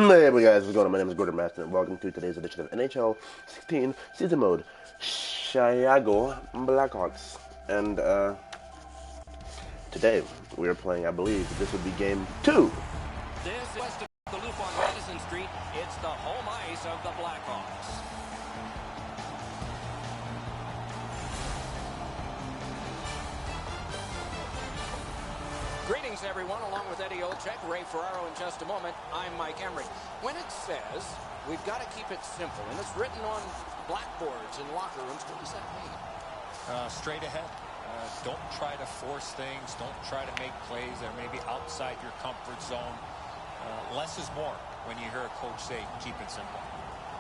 Hey guys, what's going on? My name is Gordon Maston and welcome to today's edition of NHL16 Season Mode Chicago Blackhawks. And today we are playing, I believe this would be game 2. This is west of the loop on Madison Street. It's the home ice of the Blackhawks. Greetings, everyone, along with Eddie Olczyk, Ray Ferraro in just a moment. I'm Mike Emery. When it says we've got to keep it simple, and it's written on blackboards in locker rooms, what does that mean? Straight ahead. Don't try to force things. Don't try to make plays that are maybe outside your comfort zone. Less is more when you hear a coach say, keep it simple.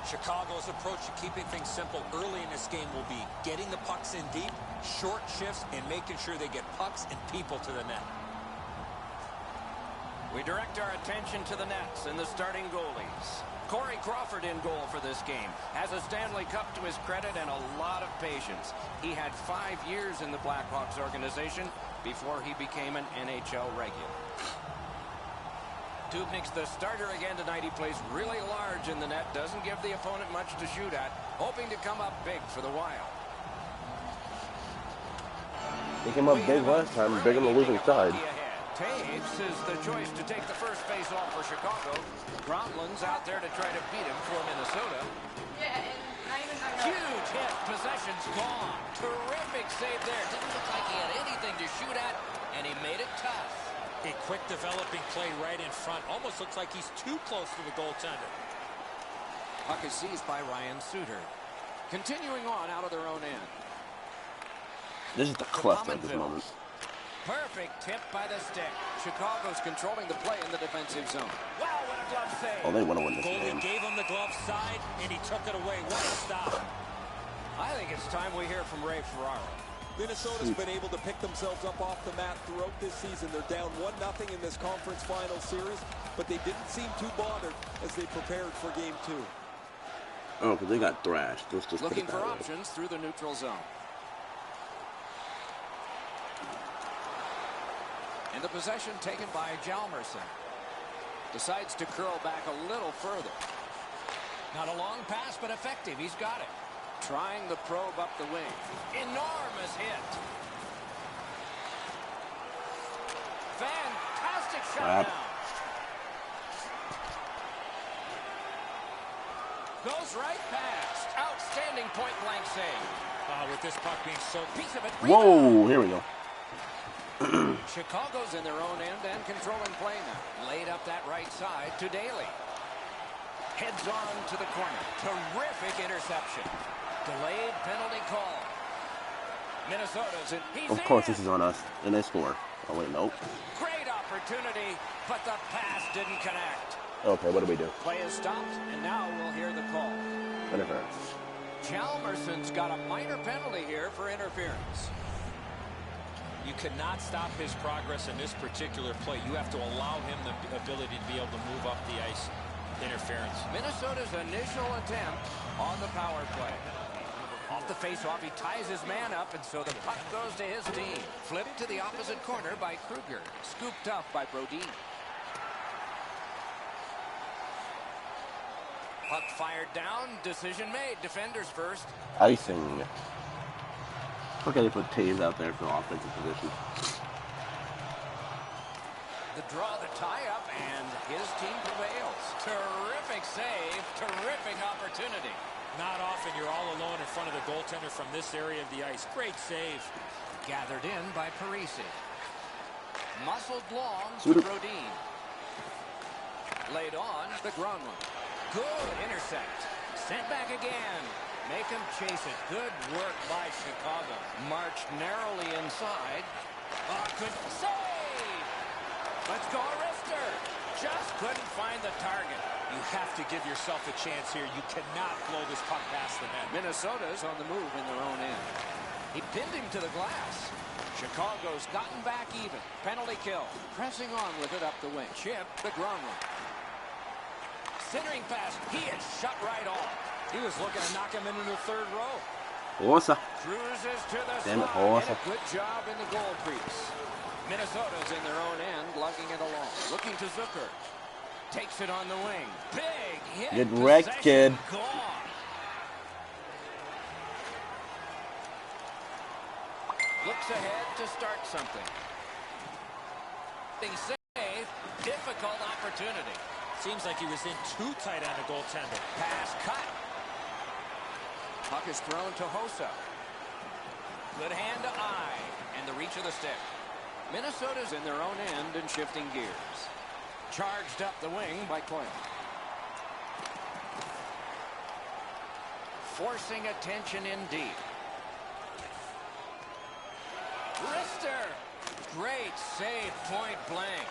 Chicago's approach to keeping things simple early in this game will be getting the pucks in deep, short shifts, and making sure they get pucks and people to the net. We direct our attention to the nets and the starting goalies. Corey Crawford in goal for this game. Has a Stanley Cup to his credit and a lot of patience. He had 5 years in the Blackhawks organization before he became an NHL regular. Dubnik's the starter again tonight. He plays really large in the net. Doesn't give the opponent much to shoot at. Hoping to come up big for the Wild. He came up big last time, big on the losing side. Taves is the choice to take the first face off for Chicago. Gronlin's out there to try to beat him for Minnesota. Huge hit. Possession's gone. Terrific save there. Didn't look like he had anything to shoot at, and he made it tough. A quick developing play right in front. Almost looks like he's too close to the goaltender. Puck is seized by Ryan Suter. Continuing on out of their own end. This is the cluster at this moment. Perfect tip by the stick. Chicago's controlling the play in the defensive zone. Wow, what a glove save. Oh, they want to win this game. Goalie gave him the glove side, and he took it away. What a stop. I think it's time we hear from Ray Ferraro. Minnesota's been able to pick themselves up off the mat throughout this season. They're down 1-0 in this conference final series, but they didn't seem too bothered as they prepared for game 2. Oh, because they got thrashed. Let's just looking for options through the neutral zone. And the possession taken by Hjalmarsson. Decides to curl back a little further. Not a long pass, but effective. He's got it. Trying the probe up the wing. Enormous hit. Fantastic shot down. Goes right past. Outstanding point-blank save. With this puck being so... Piece of it. Whoa, here we go. Chicago's in their own end and controlling play now. Laid up that right side to Daly. Heads on to the corner. Terrific interception. Delayed penalty call. Minnesota's in. He's of course, this is on us, and they score. Oh, wait, nope. Great opportunity, but the pass didn't connect. Okay, what do we do? Play is stopped, and now we'll hear the call. Interference. Hjalmarsson's got a minor penalty here for interference. You cannot stop his progress in this particular play. You have to allow him the ability to be able to move up the ice. Interference. Minnesota's initial attempt on the power play. Off the face-off, he ties his man up, and so the puck goes to his team. Flipped to the opposite corner by Kruger. Scooped up by Brodin. Puck fired down. Decision made. Defenders first. Icing. Okay, they put Taves out there for offensive position. The draw, the tie-up, and his team prevails. Terrific save. Terrific opportunity. Not often you're all alone in front of the goaltender from this area of the ice. Great save. Gathered in by Parisi. Muscled long to Suter. Brodin. Laid on the Gronlund. Good intercept. Sent back again. Make him chase it. Good work by Chicago. Marched narrowly inside. Good save. Let's go, Arister. Just couldn't find the target. You have to give yourself a chance here. You cannot blow this puck past the net. Minnesota's on the move in their own end. He pinned him to the glass. Chicago's gotten back even. Penalty kill. Pressing on with it up the wing. Chip the Gronlund. Centering pass. He is shut right off. He was looking to knock him into the third row. Hossa. Cruises to the Damn it, slot. Hossa. Good job in the goal crease. Minnesota's in their own end, lugging it along. Looking to Zucker. Takes it on the wing. Big hit. Get wrecked, kid. Gone. Looks ahead to start something. Being safe. Difficult opportunity. Seems like he was in too tight on the goaltender. Pass cut. Puck is thrown to Hossa. Good hand to eye. And the reach of the stick. Minnesota's in their own end and shifting gears. Charged up the wing by Coyle. Forcing attention in deep. Wrister. Great save, point blank.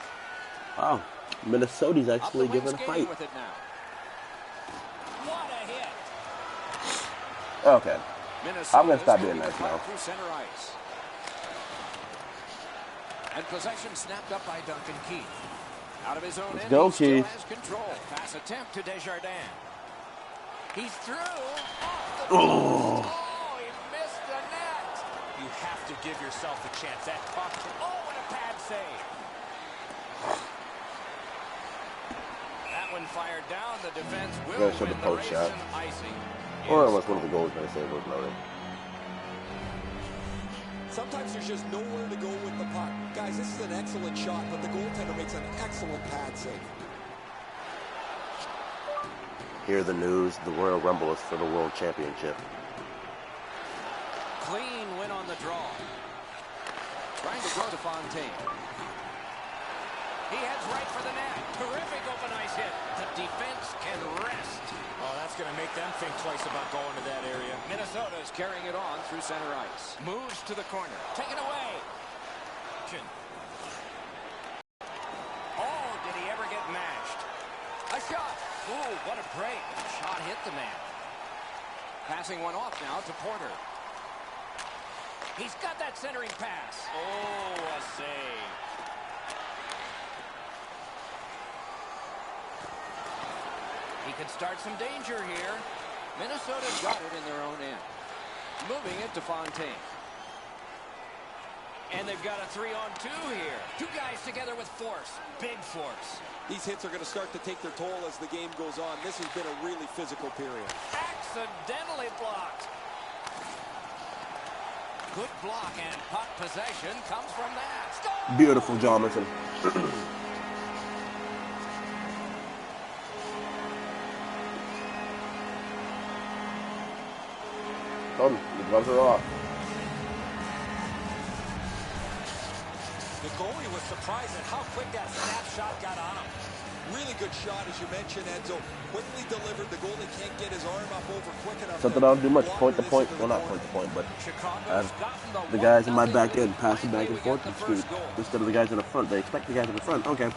Wow, Minnesota's actually Up the wing, giving a skating fight. with it now. What a hit. Okay, I'm gonna stop being moving nice the puck now. through center ice. And possession snapped up by Duncan Keith. Out of his own end, go, he still Keith. has control. Pass attempt to Desjardins. He's through. Off the post. Oh, he missed the net. You have to give yourself a chance. That puck. Oh, what a pad save. That one fired down. The defense will Gotta show win the the post race shot. and icing. Or unless one of the goals I say was loaded. Sometimes there's just nowhere to go with the puck. Guys, this is an excellent shot, but the goaltender makes an excellent pad save. Hear the news, the Royal Rumble is for the World Championship. Clean win on the draw. Trying to go to Fontaine. He heads right for the net. Terrific open ice hit. The defense can rest. Oh, that's going to make them think twice about going to that area. Minnesota's carrying it on through center ice. Moves to the corner. Taken away. Oh, did he ever get mashed? A shot. Ooh, what a break. Shot hit the man. Passing one off now to Porter. He's got that centering pass. Oh, a save. He can start some danger here. Minnesota's got it in their own end. Moving it to Fontaine. And they've got a 3-on-2 here. Two guys together with force. Big force. These hits are going to start to take their toll as the game goes on. This has been a really physical period. Accidentally blocked. Good block, and puck possession comes from that. Score! Beautiful, Johnson. Told him, the gloves are off. The goalie was surprised at how quick that snapshot got on him. Really good shot, as you mentioned, Enzo. Quickly delivered. The goalie can't get his arm up over quick enough. Something I don't do much, point to point. Well, not point to point, but I have the guys in my back end passing back and forth instead of the guys in the front. They expect the guys in the front. Okay.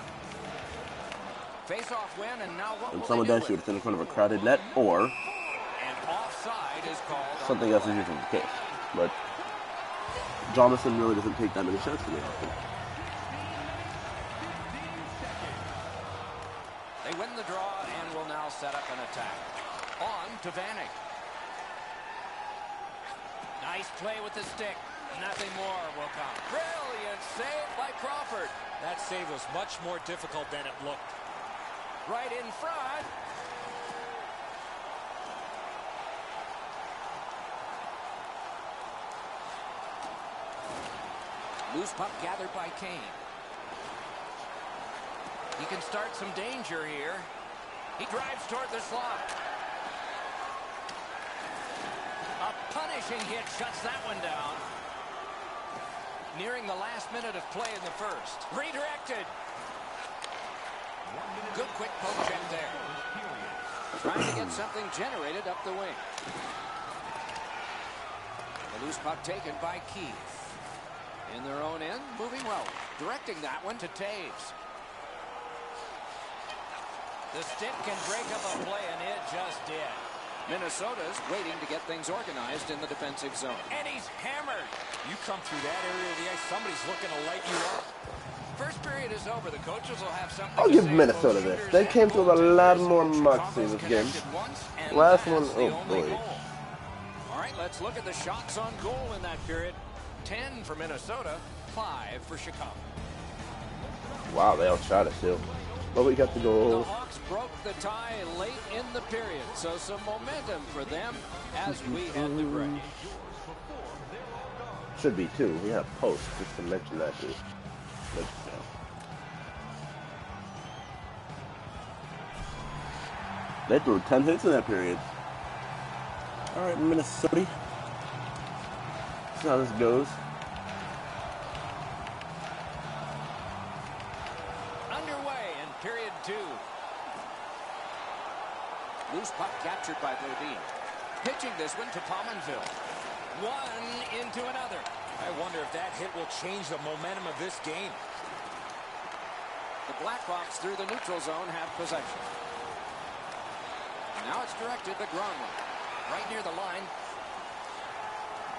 Face-off win, and now what When will someone they do does with shoot, it's in front of a crowded net, or it? And offside is called on something the else is play. usually the case. But Johnson really doesn't take that many shots to me often. They win the draw and will now set up an attack. On to Vanek. Nice play with the stick. Nothing more will come. Brilliant save by Crawford. That save was much more difficult than it looked. Right in front. Loose puck gathered by Kane. He can start some danger here. He drives toward the slot. A punishing hit shuts that one down. Nearing the last minute of play in the first. Redirected. Good quick poke check there. Trying to get something generated up the wing. The loose puck taken by Keith. In their own end, moving well. Directing that one to Taves. The stick can break up a play, and it just did. Minnesota's waiting to get things organized in the defensive zone. And he's hammered. You come through that area of the ice, somebody's looking to light you up. First period is over. The coaches will have something I'll to give say Minnesota to both this. shooters They and came through with a lot goaltenders. more muck Chicago's this game. connected once, and Last that's one, the oh only boy. goal. All right, let's look at the shots on goal in that period. 10 for Minnesota, 5 for Chicago. Wow, they outshot us too. But we got the The goal. Hawks broke the tie late in the period, so some momentum for them as we head to break. Should be too. We have post, just to mention that too. But, they threw 10 hits in that period. All right, Minnesota. See how this goes. Underway in period 2. Loose puck captured by Bodine. Pitching this one to Pominville. One into another. I wonder if that hit will change the momentum of this game. The Blackhawks through the neutral zone have possession. Now it's directed to Gronlund. Right near the line.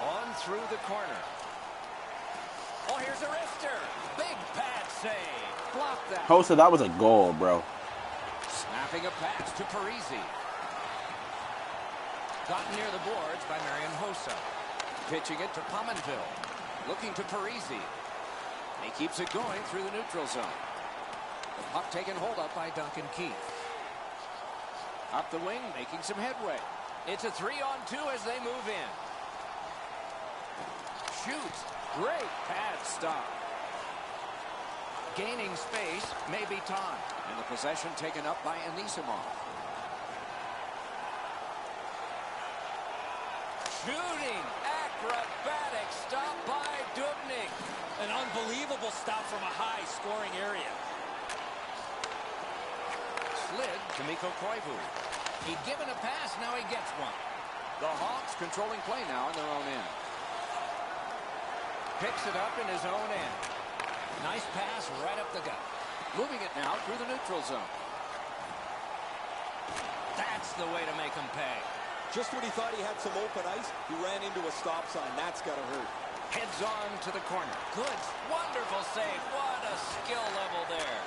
On through the corner. Oh, here's a wrister. Big pad save. Block that. Hossa, that was a goal, bro. Snapping a pass to Parisi. Gotten near the boards by Marian Hossa. Pitching it to Pominville. Looking to Parisi. He keeps it going through the neutral zone. The puck taken hold up by Duncan Keith. Up the wing, making some headway. It's a 3-on-2 as they move in. Shoots. Great pad stop. Gaining space, maybe time. And the possession taken up by Anisimov. Shooting. Acrobatic stop by Dubnyk. An unbelievable stop from a high-scoring area. Slid to Mikko Koivu. He'd given a pass, now he gets one. The Hawks controlling play now in their own end. Picks it up in his own end. Nice pass right up the gut. Moving it now through the neutral zone. That's the way to make him pay. Just when he thought he had some open ice, he ran into a stop sign. That's got to hurt. Heads on to the corner. Good. Wonderful save. What a skill level there.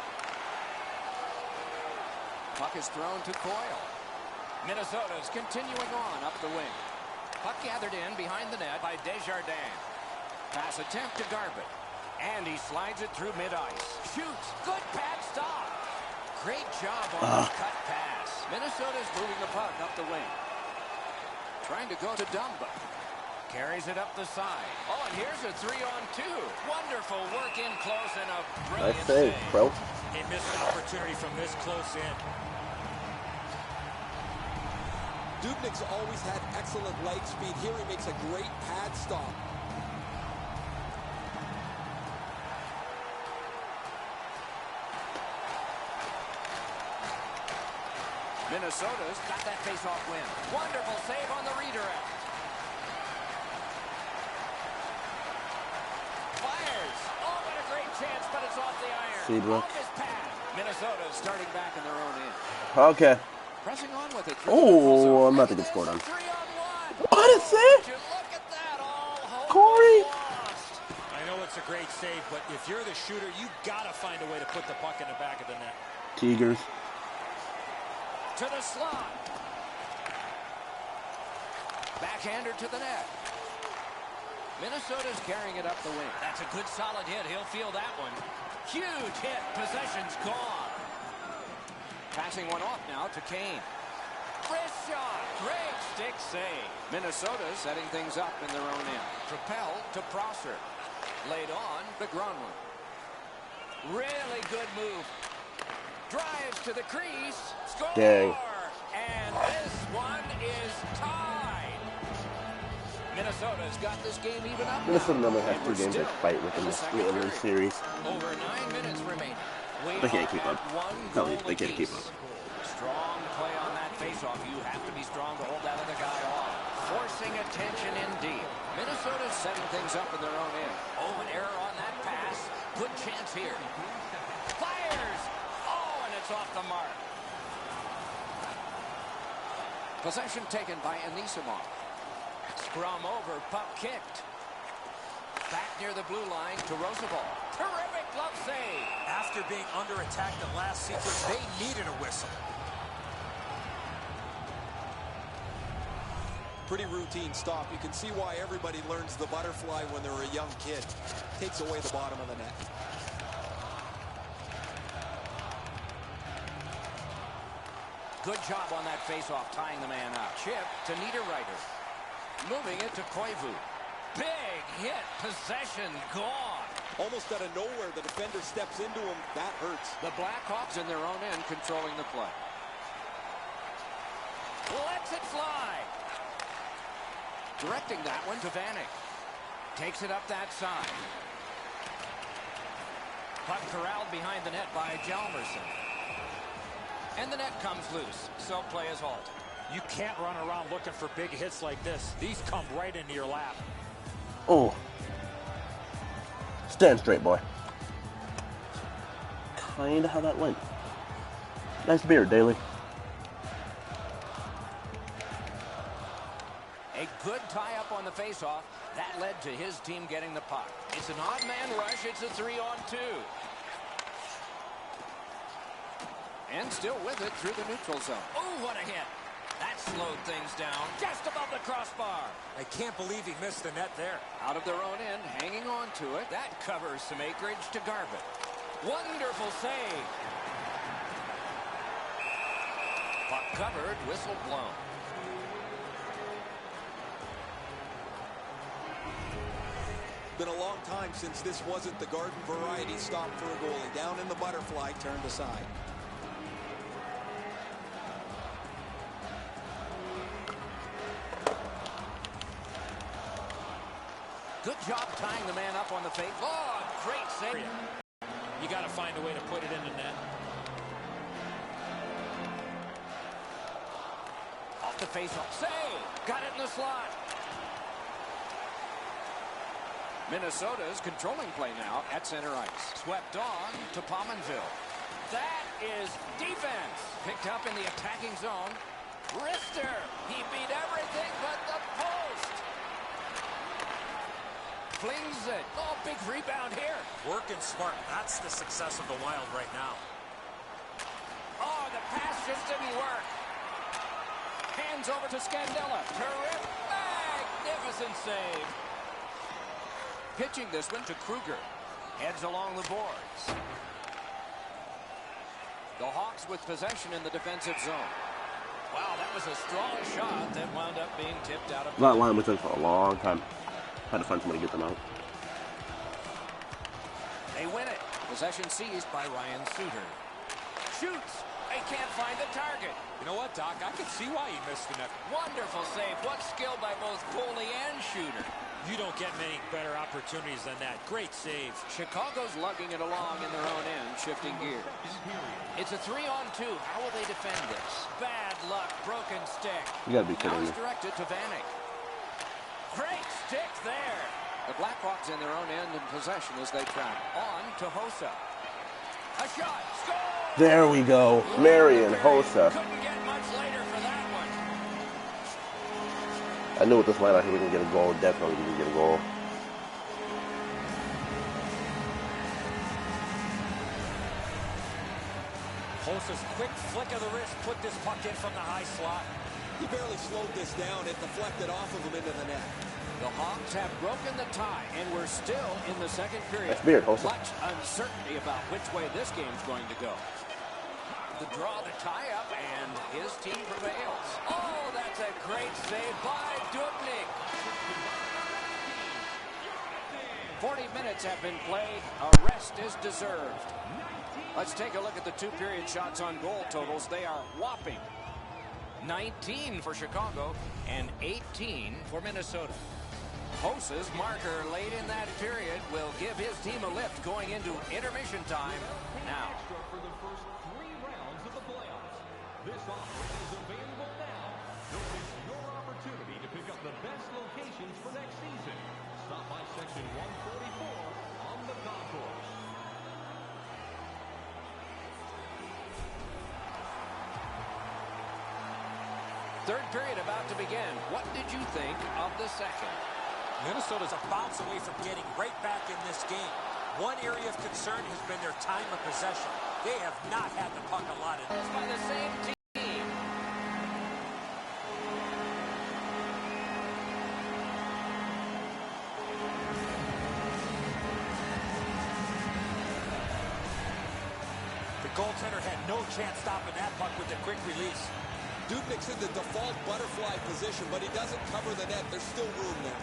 Puck is thrown to Coyle. Minnesota's continuing on up the wing. Puck gathered in behind the net by Desjardins. Pass attempt to Garbutt. And he slides it through mid-ice. Shoots. Good pad stop. Great job on the cut pass. Minnesota's moving the puck up the wing. Trying to go to Dumba. Carries it up the side. Oh, and here's a 3-on-2. Wonderful work in close and a brilliant Nice save, bro. He missed an opportunity from this close in. Dubnyk's always had excellent leg speed. Here he makes a great pad stop. Minnesota's got that face-off win. Wonderful save on the redirect. Fires. Oh, what a great chance, but it's off the iron. Seabrook. Off his pad. Minnesota's starting back in their own end. Okay. Pressing on with it. Oh, I'm about to get scored on. 3-on-1. What a save! Would you look at that? All hope Corey! is lost. I know it's a great save, but if you're the shooter, you got to find a way to put the puck in the back of the net. Tigers. To the slot. Backhander to the net. Minnesota's carrying it up the wing. That's a good solid hit. He'll feel that one. Huge hit. Possession's gone. Passing one off now to Kane. Wrist shot. Great stick save. Minnesota setting things up in their own end. Propelled to Prosser. Laid on to Gronlund. Really good move. Drives to the crease. Score! Dang. And this one is tied. Minnesota's got this game even up. Minnesota normally has And 2 we're games they still fight within in the second Steelers period. series. Over 9 minutes remaining. They can't keep up. No, they can't keep up. Strong play on that faceoff. You have to be strong to hold that other guy off. Forcing attention in deep. Minnesota's setting things up in their own end. Oh, an error on that pass. Good chance here. Fires! Oh, and it's off the mark. Possession taken by Anisimov. Scrum over, puck kicked. Back near the blue line to Roosevelt. Terrific glove save. After being under attack the last sequence, they needed a whistle. Pretty routine stop. You can see why everybody learns the butterfly when they're a young kid. Takes away the bottom of the net. Good job on that faceoff, tying the man up. Chip to Niederreiter. Moving it to Koivu. Big hit. Possession gone. Almost out of nowhere, the defender steps into him. That hurts. The Blackhawks in their own end controlling the play. Lets it fly. Directing that one to Vanek. Takes it up that side. Puck corralled behind the net by Hjalmarsson. And the net comes loose, so play is halted. You can't run around looking for big hits like this. These come right into your lap. Oh. Stand straight, boy. Kinda how that went. Nice beard, Daly. A good tie-up on the faceoff. That led to his team getting the puck. It's an odd man rush. It's a 3-on-2. And still with it through the neutral zone. Oh, what a hit. That slowed things down just above the crossbar. I can't believe he missed the net there. Out of their own end, hanging on to it. That covers some acreage to Garbutt. Wonderful save. Puck covered, whistle blown. Been a long time since this wasn't the garden variety stop for a goalie. Down in the butterfly, turned aside. Good job tying the man up on the face. Oh, great save. You got to find a way to put it in the net. Off the face-off. Save. Got it in the slot. Minnesota's controlling play now at center ice. Swept on to Pominville. That is defense. Picked up in the attacking zone. Rister. He beat everything but the post. Flings it. Oh, big rebound here. Working smart. That's the success of the Wild right now. Oh, the pass just didn't work. Hands over to Scandella. Terrific. Magnificent save. Pitching this one to Kruger. Heads along the boards. The Hawks with possession in the defensive zone. Wow, that was a strong shot that wound up being tipped out of... That line was in for a long time. Had to find somebody to get them out. They win it. Possession seized by Ryan Suter. Shoots. They can't find the target. You know what, Doc? I can see why he missed the net. Wonderful save. What skill by both goalie and shooter. You don't get many better opportunities than that. Great save. Chicago's lugging it along in their own end, shifting gears. It's a 3-on-2. How will they defend this? Bad luck. Broken stick. You gotta be kidding now me. it's directed to Vanek. Great stick there. The Blackhawks in their own end in possession as they track. On to Hossa. A shot. Score! There we go. Marian Hossa. Couldn't get much later for that one. I knew with this lineup he was going to get a goal. Definitely didn't get a goal. Hossa's quick flick of the wrist put this puck in from the high slot. He barely slowed this down. It deflected off of him into the net. The Hawks have broken the tie, and we're still in the second period. That's weird, Hossa. Much uncertainty about which way this game's going to go. The draw, the tie-up, and his team prevails. Oh, that's a great save by Dubnik. 40 minutes have been played. A rest is deserved. Let's take a look at the two-period shots on goal totals. They are whopping. 19 for Chicago and 18 for Minnesota. Hossa's marker late in that period will give his team a lift going into intermission time now. For the first 3 rounds of the playoffs. This offer is available now. Don't miss your opportunity to pick up the best locations for next season. Stop by section 144 on the concourse. Third period about to begin. What did you think of the second? Minnesota's a bounce away from getting right back in this game. One area of concern has been their time of possession. They have not had the puck a lot. It's by the same team. The goaltender had no chance stopping that puck with the quick release. Dubnyk's in the default butterfly position, but he doesn't cover the net. There's still room there.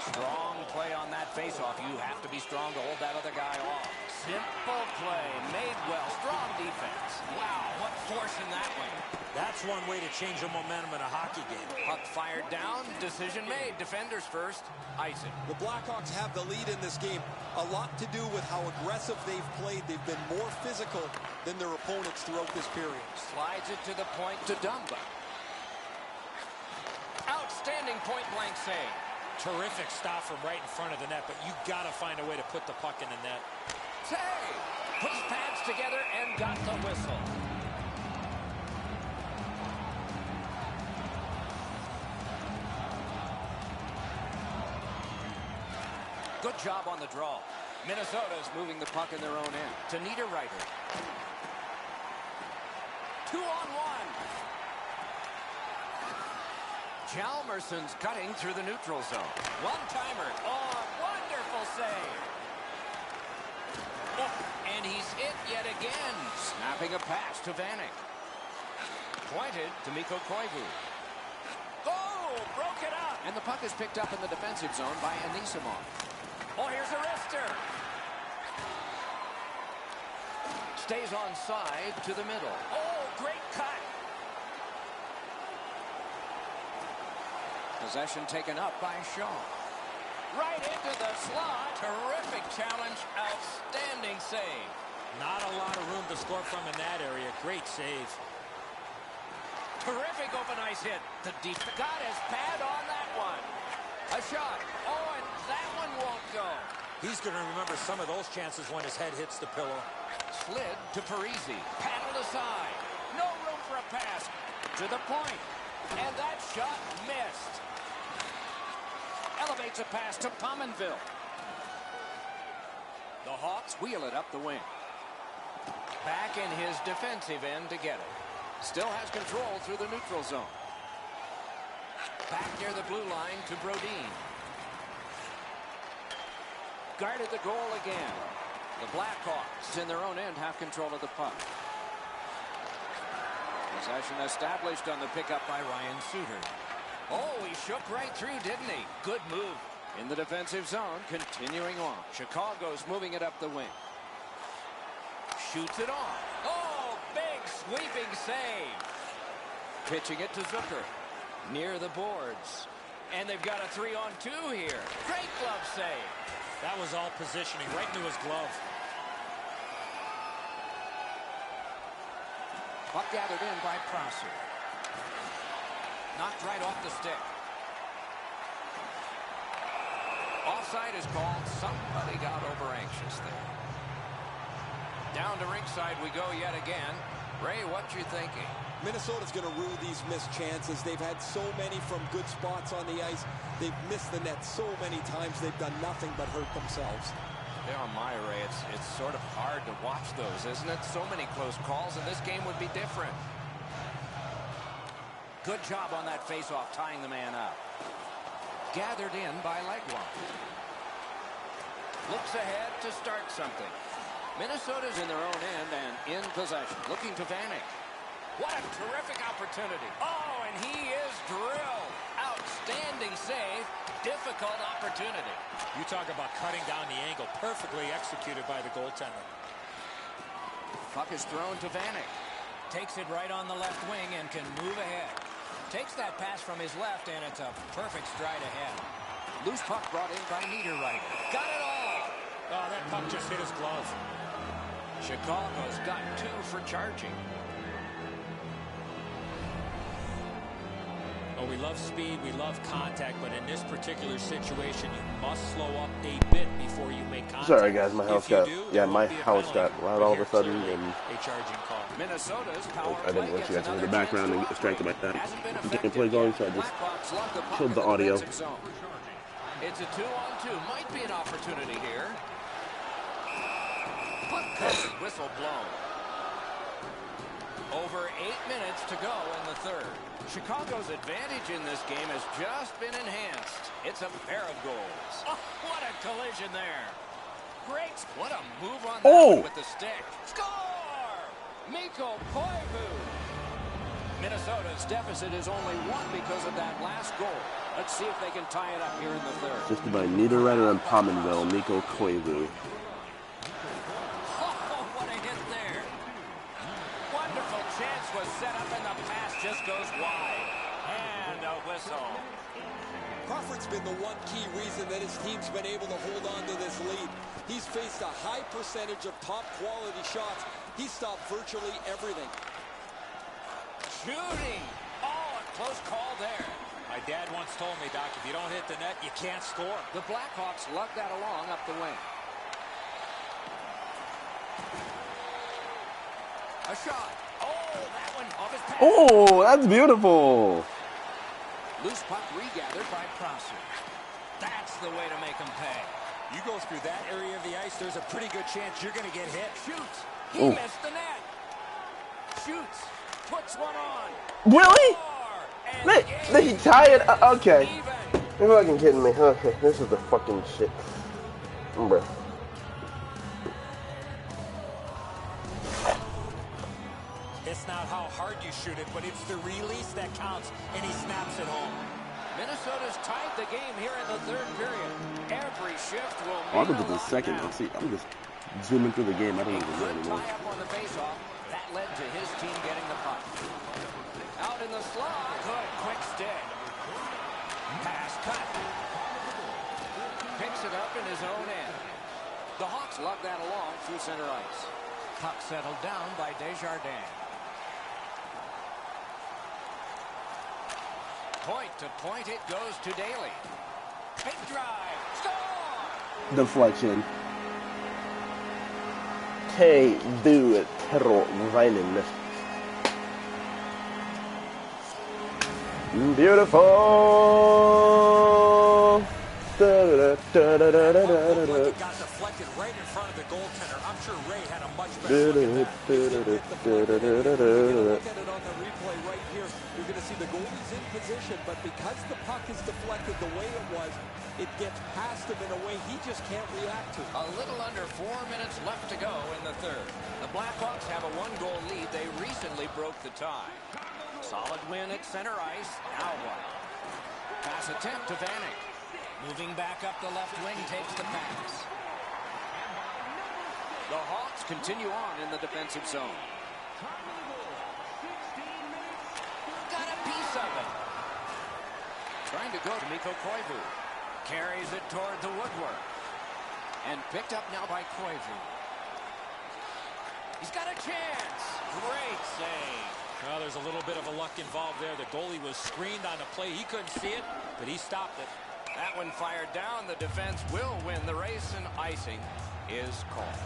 Strong play on that faceoff. You have to be strong to hold that other guy off. Simple play, made well, strong defense. Wow, what force in that one. That's one way to change the momentum in a hockey game. Puck fired down, decision made. Defenders first, icing. The Blackhawks have the lead in this game. A lot to do with how aggressive they've played. They've been more physical than their opponents throughout this period. Slides it to the point to Dumba. Outstanding point-blank save. Terrific stop from right in front of the net, but you got to find a way to put the puck in the net. Save! Put his pads together and got the whistle. Good job on the draw. Minnesota's moving the puck in their own end to Niederreiter. 2-on-1. Chalmerson's cutting through the neutral zone. One-timer. Oh, wonderful save. Oh, and he's hit yet again. Snapping a pass to Vanek. Pointed to Mikko Koivu. Oh, broke it up. And the puck is picked up in the defensive zone by Anisimov. Oh, here's a wrister. Stays onside to the middle. Oh, great cut. Possession taken up by Shaw. Right into the slot. Terrific challenge. Outstanding save. Not a lot of room to score from in that area. Great save. Terrific open ice hit. The deep got his pad on that one. A shot. Oh, and that one won't go. He's going to remember some of those chances when his head hits the pillow. Slid to Parisi. Paddled aside. No room for a pass. To the point. And that shot missed. Elevates a pass to Pominville. The Hawks wheel it up the wing. Back in his defensive end to get it. Still has control through the neutral zone. Back near the blue line to Brodin. Guarded the goal again. The Blackhawks in their own end have control of the puck. Possession established on the pickup by Ryan Suter. Oh, he shook right through, didn't he? Good move. In the defensive zone, continuing on. Chicago's moving it up the wing. Shoots it on. Oh, big sweeping save. Pitching it to Zucker. Near the boards. And they've got a 3-on-2 here. Great glove save. That was all positioning right into his glove. Puck gathered in by Prosser. Knocked right off the stick. Offside is called. Somebody got over anxious there. Down to ringside we go yet again. Ray, what you thinking? Minnesota's going to rue these missed chances. They've had so many from good spots on the ice. They've missed the net so many times. They've done nothing but hurt themselves. Yeah, my Ray, it's sort of hard to watch those, isn't it? So many close calls, and this game would be different. Good job on that faceoff, tying the man up. Gathered in by Legwand. Looks ahead to start something. Minnesota's in their own end and in possession. Looking to Vanek. What a terrific opportunity. Oh, and he is drilled. Outstanding save. Difficult opportunity. You talk about cutting down the angle. Perfectly executed by the goaltender. Puck is thrown to Vanek. Takes it right on the left wing and can move ahead. Takes that pass from his left, and it's a perfect stride ahead. Loose puck brought in by Niederreiter. Got it all. Oh, that puck just hit his glove. Chicago's got 2 for charging. Oh, we love speed, we love contact, but in this particular situation, you must slow up a bit before you make contact. Sorry guys, my house got loud all of a sudden, and a charging call. Minnesota's power I didn't want you guys to hear the background and get distracted by that. The gameplay going, so I just killed the audio. It's a 2-on-2. Might be an opportunity here. Puck covered, whistle blown. Over 8 minutes to go in the third. Chicago's advantage in this game has just been enhanced. It's a pair of goals. Oh, what a collision there. Great. What a move on that one with the stick. Score! Mikko Koivu. Minnesota's deficit is only one because of that last goal. Let's see if they can tie it up here in the third. Just by Niederreiter and Pominville, Mikko Koivu. Oh, what a hit there. Wonderful chance was set up and the pass just goes wide. And a whistle. Crawford's been the one key reason that his team's been able to hold on to this lead. He's faced a high percentage of top quality shots. He stopped virtually everything. Shooting. Oh, a close call there. My dad once told me, Doc, if you don't hit the net, you can't score. The Blackhawks lug that along up the wing. A shot. Oh, that one off his pass. Oh, that's beautiful. Loose puck regathered by Prosser. That's the way to make him pay. You go through that area of the ice, there's a pretty good chance you're going to get hit. Shoots. He missed the net. Shoots. Puts one on. Really? They tie it. Okay. You're fucking kidding me. Okay, this is the fucking shit. Bruh. It's not how hard you shoot it, but it's the release that counts, and he snaps it home. Minnesota's tied the game here in the third period. Every shift will I'll mean go to a the lot second. now. See, I'm just zooming through the game. I don't even know Good anymore. tie up on the faceoff. That led to his team getting the puck. Out in the slot. Good quick stick. Pass cut. Picks it up in his own end. The Hawks lug that along through center ice. Puck settled down by Desjardins. Point to point it goes to Daly. Big drive. Score! Deflection. Hey, do it. Terrorweinen. Beautiful. It got deflected right in front of the goaltender. I'm sure Ray had a much better look at that. Look at it on the replay right here. You're going to see the goalie's in position, but because the puck is deflected the way it was, it gets past him in a way he just can't react to. A little under 4 minutes left to go in the third. The Blackhawks have a one-goal lead. They recently broke the tie. Solid win at center ice. Now what? Pass attempt to Vanek. Moving back up the left wing, takes the pass. The Hawks continue on in the defensive zone. Got a piece of it. Trying to go to Mikko Koivu. Carries it toward the woodwork. And picked up now by Koivu. He's got a chance. Great save. Well, there's a little bit of a luck involved there. The goalie was screened on the play. He couldn't see it, but he stopped it. That one fired down. The defense will win the race, and icing is called.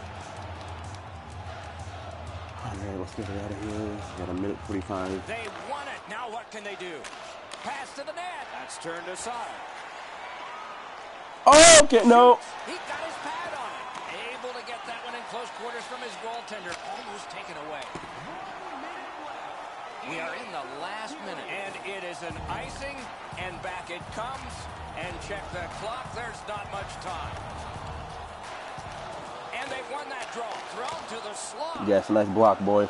All right, let's get it out of here. Got a minute 45. They won it. Now what can they do? Pass to the net. That's turned aside. Oh, okay, no. He got his pad on it. Able to get that one in close quarters from his goaltender. Almost taken away. We are in the last minute, and it is an icing, and back it comes. And check the clock. There's not much time. And they won that draw. Thrown to the slot. Yes, nice block, boys.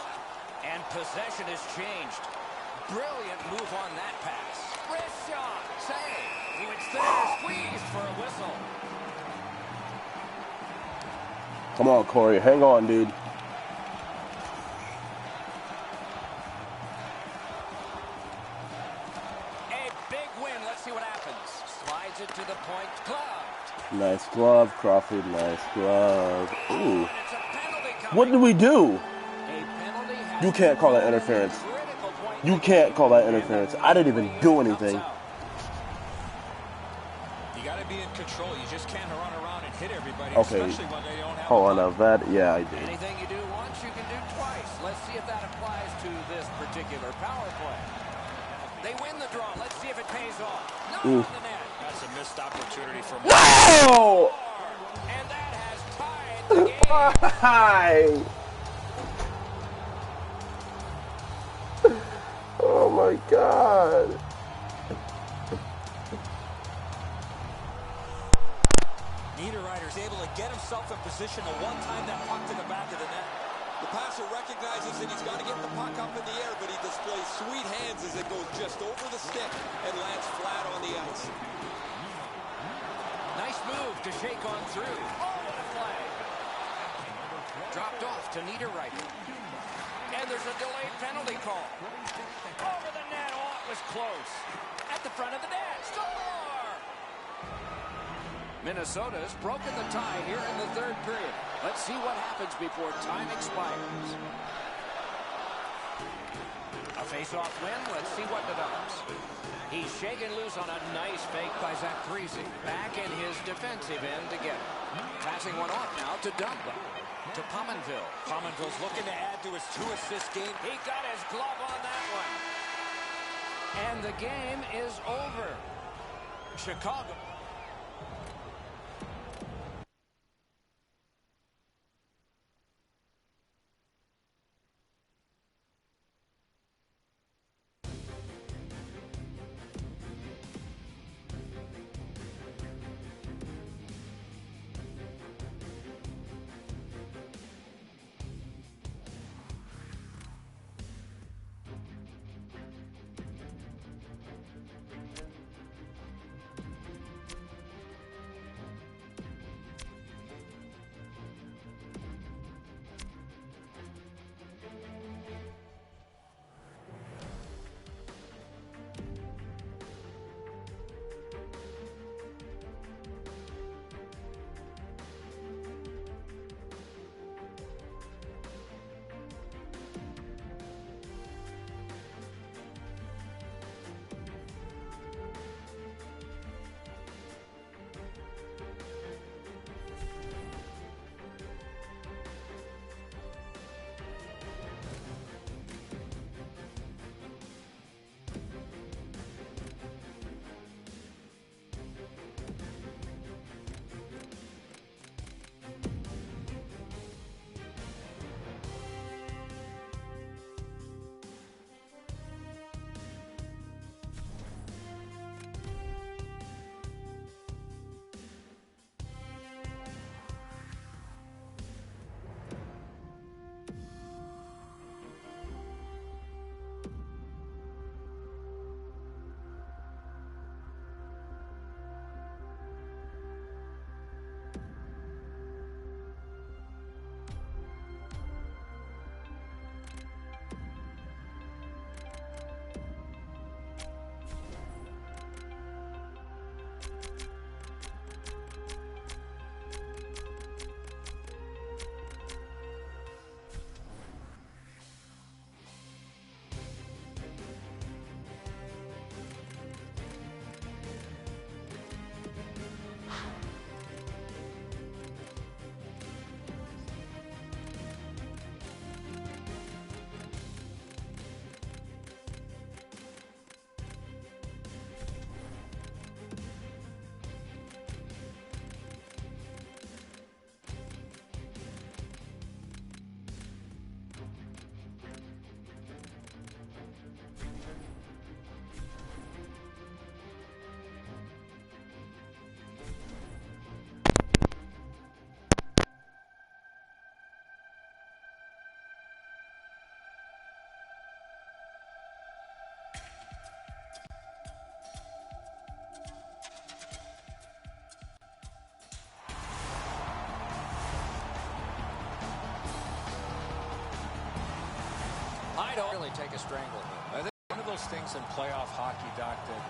And possession has changed. Brilliant move on that pass. Wrist shot. Save. It's there. Squeezed for a whistle. Come on, Corey. Hang on, dude. A big win. Let's see what happens. Slides it to the point. Gloved. Nice glove, Crawford. Nice glove. Ooh. And it's a penalty coming. What did we do? A penalty has You can't call that interference. critical point. You can't call that interference. I didn't even do anything. You got to be in control. You just can't run around and hit everybody, Okay. especially when they don't have Hold on, the now that, yeah, I did. Anything you do once, you can do twice. Let's see if that applies to this particular power play. They win the draw. Let's see if it pays off. Not on the net. That's a missed opportunity for No! And that has tied the game. Hi. Oh my my God. Niederreiter's able to get himself in position to one-time that puck to the back of the net. The passer recognizes that he's got to get the puck up in the air, but he displays sweet hands as it goes just over the stick and lands flat on the ice. Nice move to shake on through. Oh, what a flag. Dropped off to Niederreiter. And there's a delayed penalty call. Over the net. Oh, it was close. At the front of the net. Score! Minnesota's broken the tie here in the third period. Let's see what happens before time expires. A face-off win. Let's see what develops. He's shaken loose on a nice fake by Zach Parise. Back in his defensive end to get it. Passing one off now to Dumba. To Pominville. Pominville's looking to add to his 2-assist game. He got his glove on that one. And the game is over. Chicago. I don't really take a strangle. I think one of those things in playoff hockey, Doc, that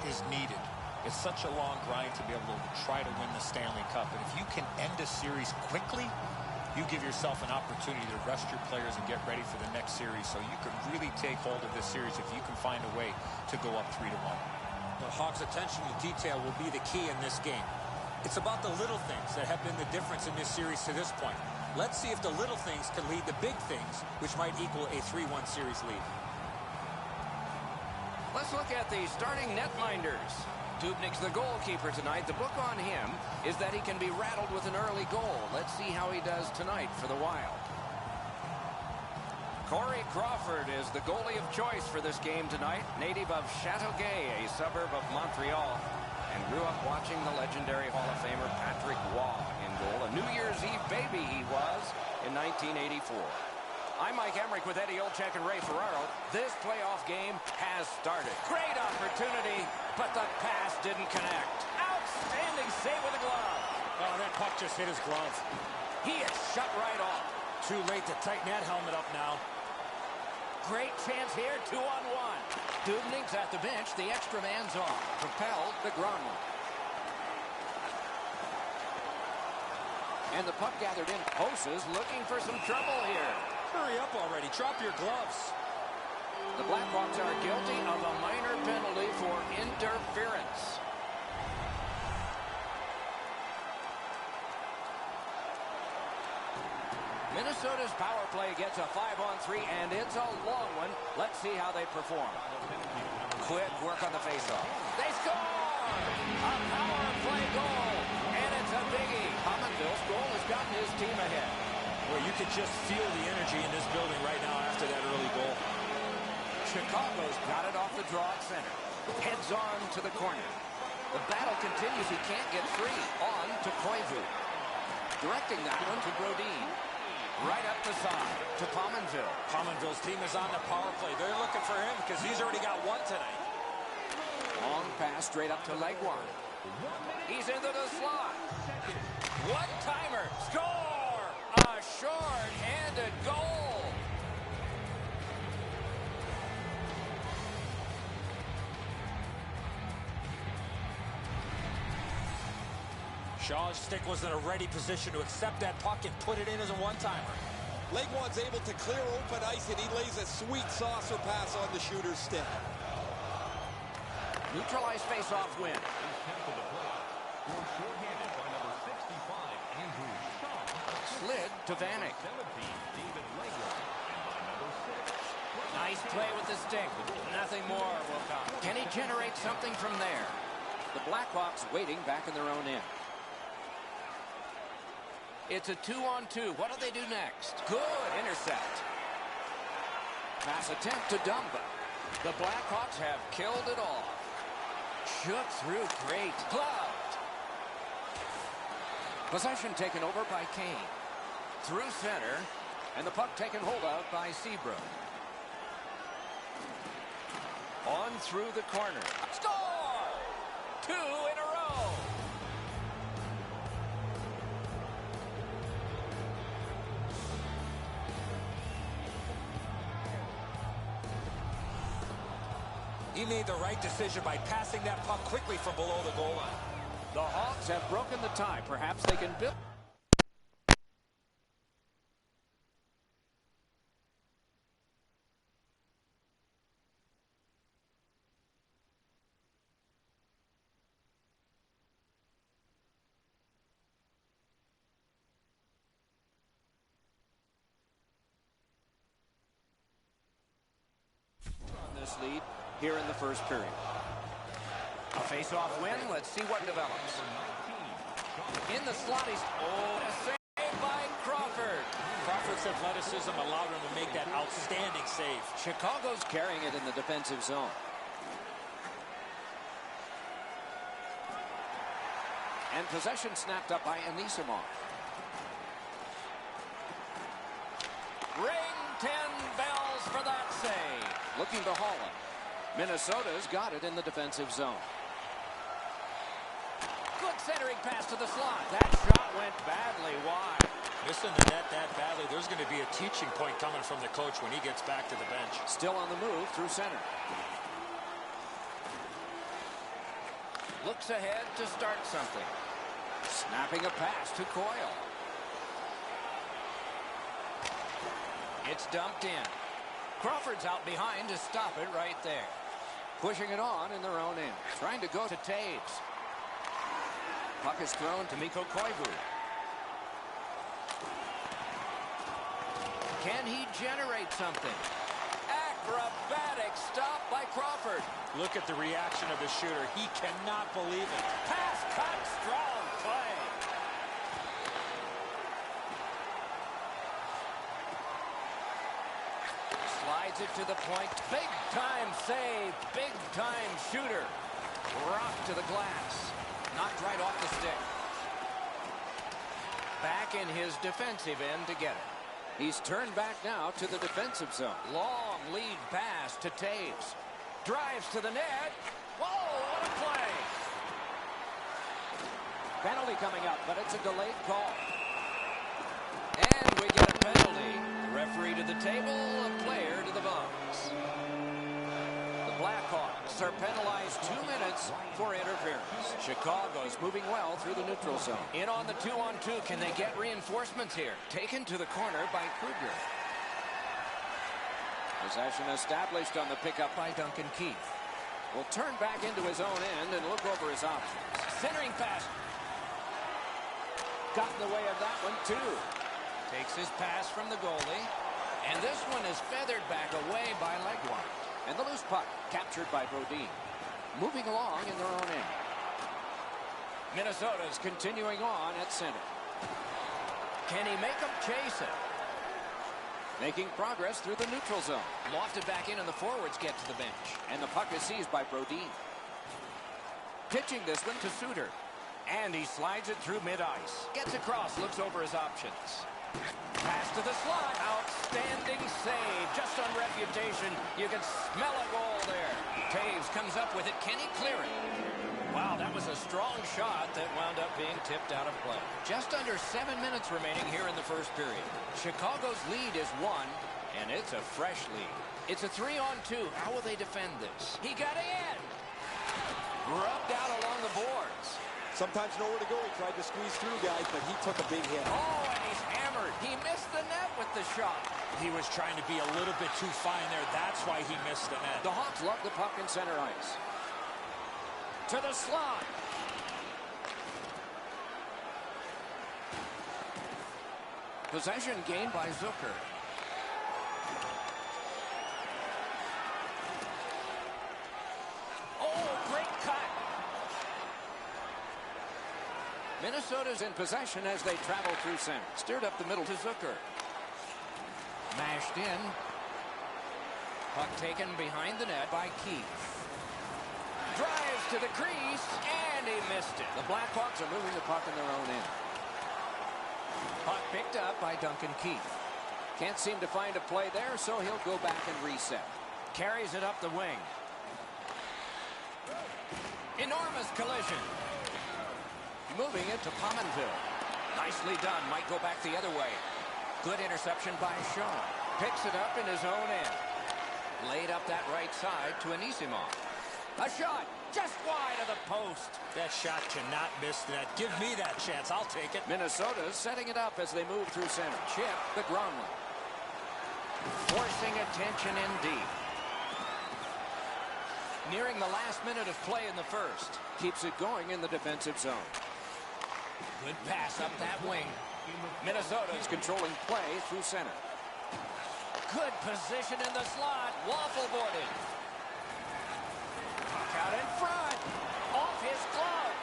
is needed. It's such a long grind to be able to try to win the Stanley Cup. And if you can end a series quickly, you give yourself an opportunity to rest your players and get ready for the next series. So you can really take hold of this series if you can find a way to go up 3-1. The Hawks' attention to detail will be the key in this game. It's about the little things that have been the difference in this series to this point. Let's see if the little things can lead to big things, which might equal a 3-1 series lead. Let's look at the starting netminders. Dubnik's the goalkeeper tonight. The book on him is that he can be rattled with an early goal. Let's see how he does tonight for the Wild. Corey Crawford is the goalie of choice for this game tonight. Native of Chateauguay, a suburb of Montreal, and grew up watching the legendary Hall of Famer Patrick Waugh in goal. A New Year's Eve baby he was in 1984. I'm Mike Emmerich with Eddie Olczyk and Ray Ferraro. This playoff game has started. Great opportunity, but the pass didn't connect. Outstanding save with the glove. Oh, that puck just hit his glove. He is shut right off. Too late to tighten that helmet up now. Great chance here, 2-on-1. Dubnyk's at the bench, the extra man's off. Propelled the Gronlund. And the puck gathered in. Hoses looking for some trouble here. Hurry up already. Drop your gloves. The Blackhawks are guilty of a minor penalty for interference. Minnesota's power play gets a 5-on-3, and it's a long one. Let's see how they perform. Quick work on the faceoff. They score! A power play goal, and it's a biggie. Pominville's goal has gotten his team ahead. Well, you could just feel the energy in this building right now after that early goal. Chicago's got it off the draw at center. Heads on to the corner. The battle continues. He can't get free. On to Koivu. Directing that one to Brodin. Right up the side to Pominville. Pominville's team is on the power play. They're looking for him because he's already got one tonight. Long pass straight up to Legwand. He's into the slot. One-timer. Score! A short-handed goal. Shaw's stick was in a ready position to accept that puck and put it in as a one-timer. Legwand's able to clear open ice, and he lays a sweet saucer pass on the shooter's stick. Neutralized face-off win. Slid to Vanek. Nice play with the stick. Nothing more will come. Can he generate something from there? The Blackhawks waiting back in their own end. It's a 2-on-2. What do they do next? Good intercept. Pass attempt to Dumba. The Blackhawks have killed it all. Shook through great. Gloved. Possession taken over by Kane. Through center. And the puck taken hold of by Seabrook. On through the corner. Score! 2 in a row. He made the right decision by passing that puck quickly from below the goal line. The Hawks have broken the tie. Perhaps they can build. On this lead here in the first period. A face-off win. Let's see what develops. In the slot, he's... Oh, a save by Crawford. Crawford's athleticism allowed him to make that outstanding save. Chicago's carrying it in the defensive zone. And possession snapped up by Anisimov. Ring 10 bells for that save. Looking to Holland. Minnesota's got it in the defensive zone. Good centering pass to the slot. That shot went badly wide. Missing the net that badly. There's going to be a teaching point coming from the coach when he gets back to the bench. Still on the move through center. Looks ahead to start something. Snapping a pass to Coyle. It's dumped in. Crawford's out behind to stop it right there. Pushing it on in their own end. Trying to go to Taves. Puck is thrown to Mikko Koivu. Can he generate something? Acrobatic stop by Crawford. Look at the reaction of the shooter. He cannot believe it. Pass cut, strong play. Slides it to the point. Big time save. Big time shooter. Rocked to the glass. Knocked right off the stick. Back in his defensive end to get it. He's turned back now to the defensive zone. Long lead pass to Taves. Drives to the net. Whoa, what a play. Penalty coming up, but it's a delayed call. And we get a penalty. Referee to the table, a player to the box. The Blackhawks are penalized 2 minutes for interference. Chicago's moving well through the neutral zone. In on the 2-on-2. Can they get reinforcements here? Taken to the corner by Kruger. Possession established on the pickup by Duncan Keith. Will turn back into his own end and look over his options. Centering pass. Got in the way of that one, too. Takes his pass from the goalie. And this one is feathered back away by Legwand. And the loose puck captured by Brodin. Moving along in their own end. Minnesota's continuing on at center. Can he make them chase it? Making progress through the neutral zone. Lofted back in and the forwards get to the bench. And the puck is seized by Brodin. Pitching this one to Suter. And he slides it through mid-ice. Gets across, looks over his options. Pass to the slot. Outstanding save. Just on reputation. You can smell a goal there. Taves comes up with it. Can he clear it? Wow, that was a strong shot that wound up being tipped out of play. Just under 7 minutes remaining here in the first period. Chicago's lead is 1, and it's a fresh lead. It's a 3-on-2. How will they defend this? He got in. Rubbed out along the boards. Sometimes nowhere to go. He tried to squeeze through, guys, but he took a big hit. Oh, and he's hammered. He missed the net with the shot. He was trying to be a little bit too fine there. That's why he missed the net. The Hawks love the puck in center ice. To the slot. Possession gained by Zucker. Oh, great cut. Minnesota's in possession as they travel through center. Steered up the middle to Zucker. Mashed in. Puck taken behind the net by Keith. Drives to the crease, and he missed it. The Blackhawks are moving the puck in their own end. Puck picked up by Duncan Keith. Can't seem to find a play there, so he'll go back and reset. Carries it up the wing. Enormous collision. Moving it to Pominville. Nicely done. Might go back the other way. Good interception by Shaw. Picks it up in his own end. Laid up that right side to Anisimov. A shot just wide of the post. That shot cannot miss that. Give me that chance. I'll take it. Minnesota's setting it up as they move through center. Chip the Gronlund. Forcing attention indeed. Nearing the last minute of play in the first. Keeps it going in the defensive zone. Good pass up that wing. Minnesota's controlling play through center. Good position in the slot. Waffle boarded. Puck out in front. Off his glove.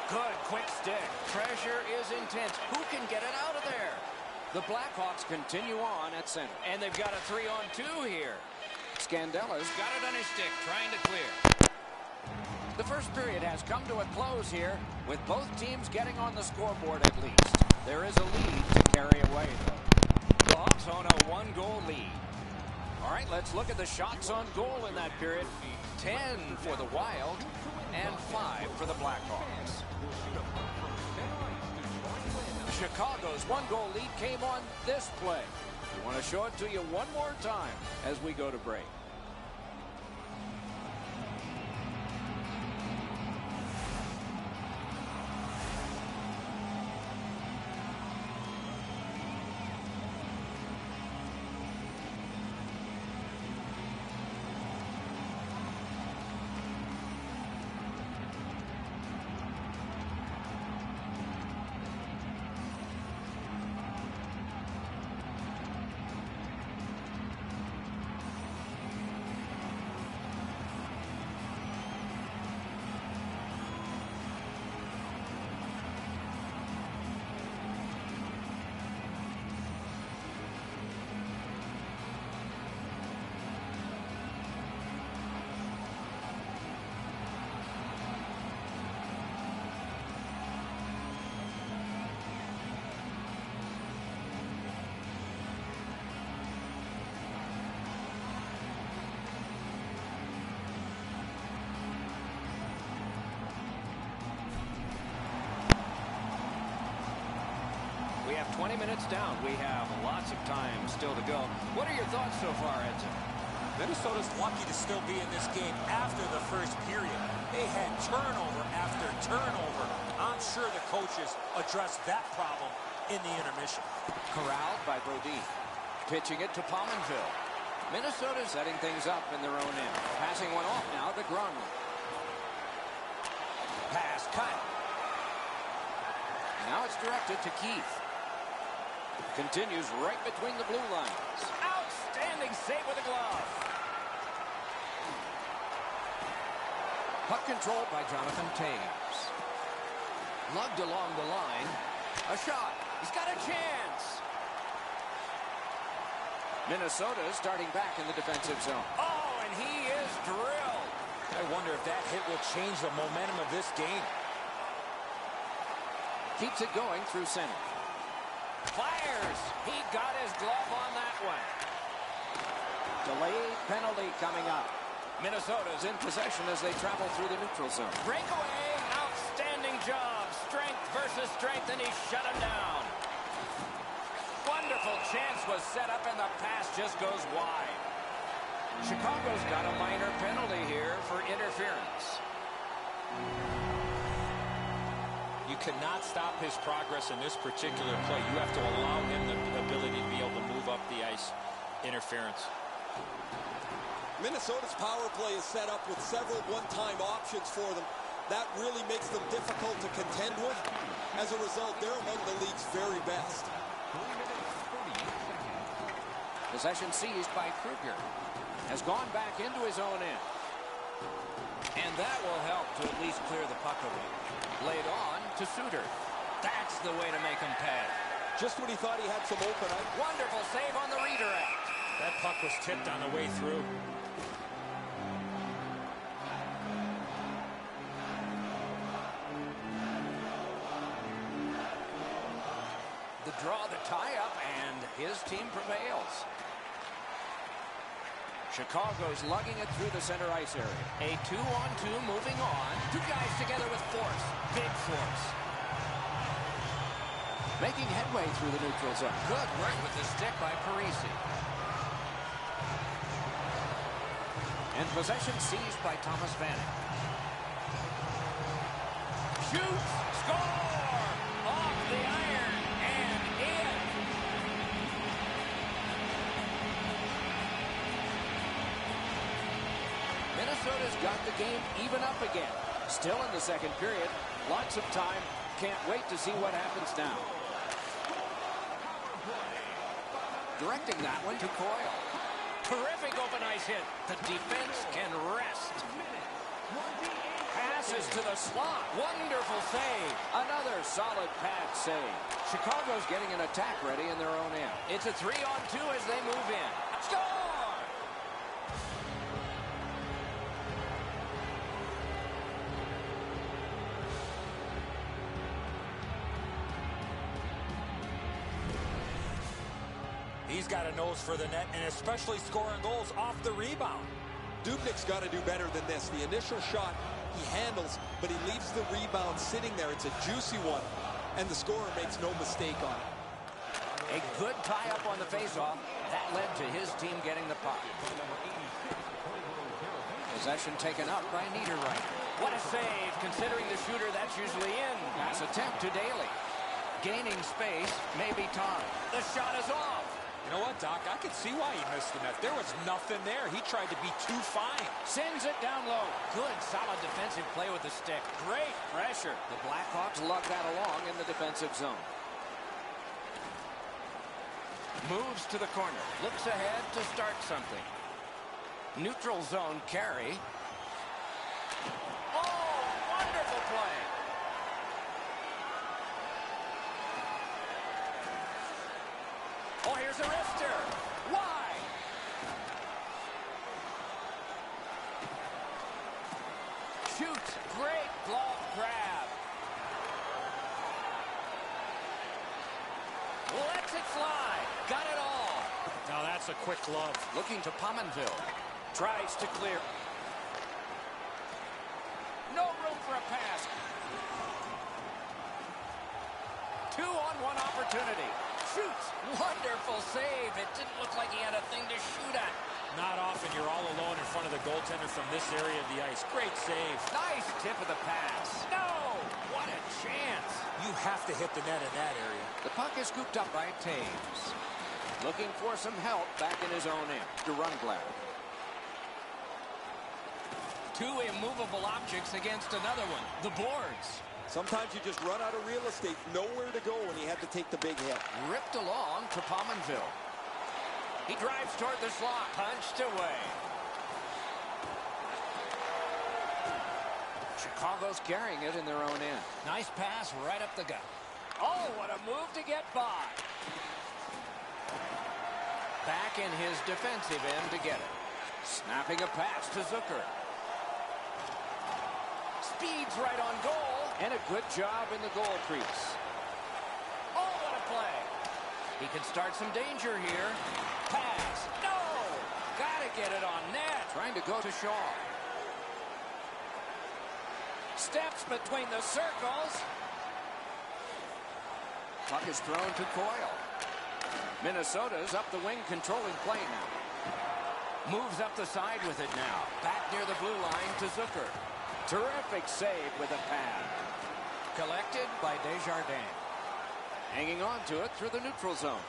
Good quick stick. Pressure is intense. Who can get it out of there? The Blackhawks continue on at center. And they've got a 3-on-2 here. Scandella's got it on his stick, trying to clear. The first period has come to a close here, with both teams getting on the scoreboard at least. There is a lead to carry away, though. The Hawks on a 1-goal lead. All right, let's look at the shots on goal in that period. 10 for the Wild and 5 for the Blackhawks. Chicago's 1-goal lead came on this play. We want to show it to you one more time as we go to break. 20 minutes down. We have lots of time still to go. What are your thoughts so far, Edson? Minnesota's lucky to still be in this game after the first period. They had turnover after turnover. I'm sure the coaches addressed that problem in the intermission. Corralled by Brodin. Pitching it to Pominville. Minnesota setting things up in their own end. Passing one off now to Grunman. Pass cut. Now it's directed to Keith. Continues right between the blue lines. Outstanding save with a glove. Puck controlled by Jonathan Taves. Lugged along the line. A shot. He's got a chance. Minnesota starting back in the defensive zone. Oh, and he is drilled. I wonder if that hit will change the momentum of this game. Keeps it going through center. Fires. He got his glove on that one. Delayed penalty coming up. Minnesota's in possession as they travel through the neutral zone. Breakaway. Outstanding job. Strength versus strength, and he shut him down. Wonderful chance was set up, and the pass just goes wide. Chicago's got a minor penalty here for interference. You cannot stop his progress in this particular play. You have to allow him the ability to be able to move up the ice. Interference. Minnesota's power play is set up with several one-time options for them. That really makes them difficult to contend with. As a result, they're among the league's very best. Possession seized by Kruger. Has gone back into his own end. And that will help to at least clear the puck away. Laid on to Suter. That's the way to make him pay. Just when he thought he had some open ice. Wonderful save on the redirect. That puck was tipped on the way through. The draw, the tie-up, and his team prevails. Chicago's lugging it through the center ice area. A 2-on-2 moving on. Two guys together with force. Big force. Making headway through the neutral zone. Good work with the stick by Parisi. And possession seized by Thomas Vanek. Shoots! Score! Off the iron and in! Minnesota's got the game even up again. Still in the second period. Lots of time. Can't wait to see what happens now. Directing that one to Coyle. Terrific open ice hit. The defense can rest. Passes to the slot. Wonderful save. Another solid pad save. Chicago's getting an attack ready in their own end. It's a 3-on-2 as they move in. Score! He's got a nose for the net, and especially scoring goals off the rebound. Dubnyk's got to do better than this. The initial shot he handles, but he leaves the rebound sitting there. It's a juicy one, and the scorer makes no mistake on it. A good tie-up on the faceoff. That led to his team getting the puck. Possession taken up by Niederreiter. What a save, considering the shooter that's usually in. Pass attempt to Daly. Gaining space, maybe time. The shot is off. You know what, Doc? I could see why he missed the net. There was nothing there. He tried to be too fine. Sends it down low. Good, solid defensive play with the stick. Great pressure. The Blackhawks lug that along in the defensive zone. Moves to the corner. Looks ahead to start something. Neutral zone carry. Oh, wonderful play. Oh, here's a wrister. Why? Shoots. Great glove grab. Lets it fly. Got it all. Now that's a quick glove. Looking to Pominville. Tries to clear. No room for a pass. 2-on-1 opportunity. Shoots. Wonderful save. It didn't look like he had a thing to shoot at. Not often you're all alone in front of the goaltender from this area of the ice. Great save. Nice tip of the pass. No! What a chance. You have to hit the net in that area. The puck is scooped up by Taves. Looking for some help back in his own end to Rundglass. Two immovable objects against another one. The boards. Sometimes you just run out of real estate, nowhere to go when you have to take the big hit. Ripped along to Pominville. He drives toward the slot. Punched away. Chicago's carrying it in their own end. Nice pass right up the gut. Oh, what a move to get by. Back in his defensive end to get it. Snapping a pass to Zucker. Speeds right on goal. And a good job in the goal crease. Oh, what a play. He can start some danger here. Pass. No! Gotta get it on net. Trying to go to Shaw. Steps between the circles. Puck is thrown to Coyle. Minnesota's up the wing, controlling play now. Moves up the side with it now. Back near the blue line to Zucker. Terrific save with a pad. Collected by Desjardins. Hanging on to it through the neutral zone.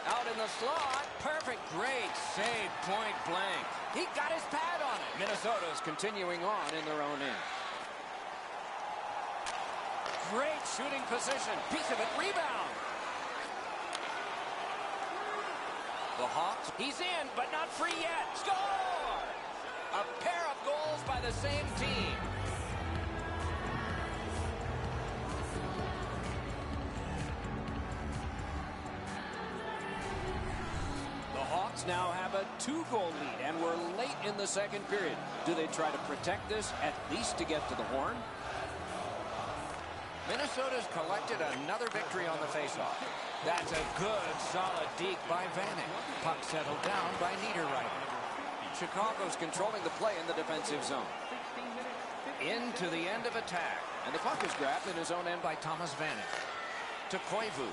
Out in the slot. Perfect. Great save. Point blank. He got his pad on it. Minnesota's continuing on in their own end. Great shooting position. Piece of it. Rebound. The Hawks. He's in, but not free yet. Score! A pair of goals by the same team. Now have a 2-goal lead, and we're late in the second period. Do they try to protect this, at least to get to the horn? Minnesota's collected another victory on the faceoff. That's a good, solid deke by Vanek. Puck settled down by Niederreiter. Chicago's controlling the play in the defensive zone. Into the end of attack, and the puck is grabbed in his own end by Thomas Vanek. To Koivu.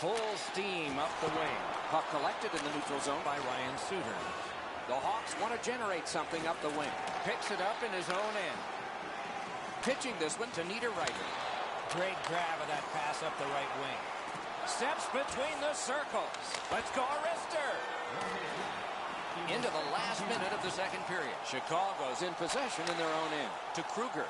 Full steam up the wing. Puck collected in the neutral zone by Ryan Suter. The Hawks want to generate something up the wing. Picks it up in his own end. Pitching this one to Niederreiter. Great grab of that pass up the right wing. Steps between the circles. Let's go, Arister. Into the last minute of the second period. Chicago's in possession in their own end. To Kruger.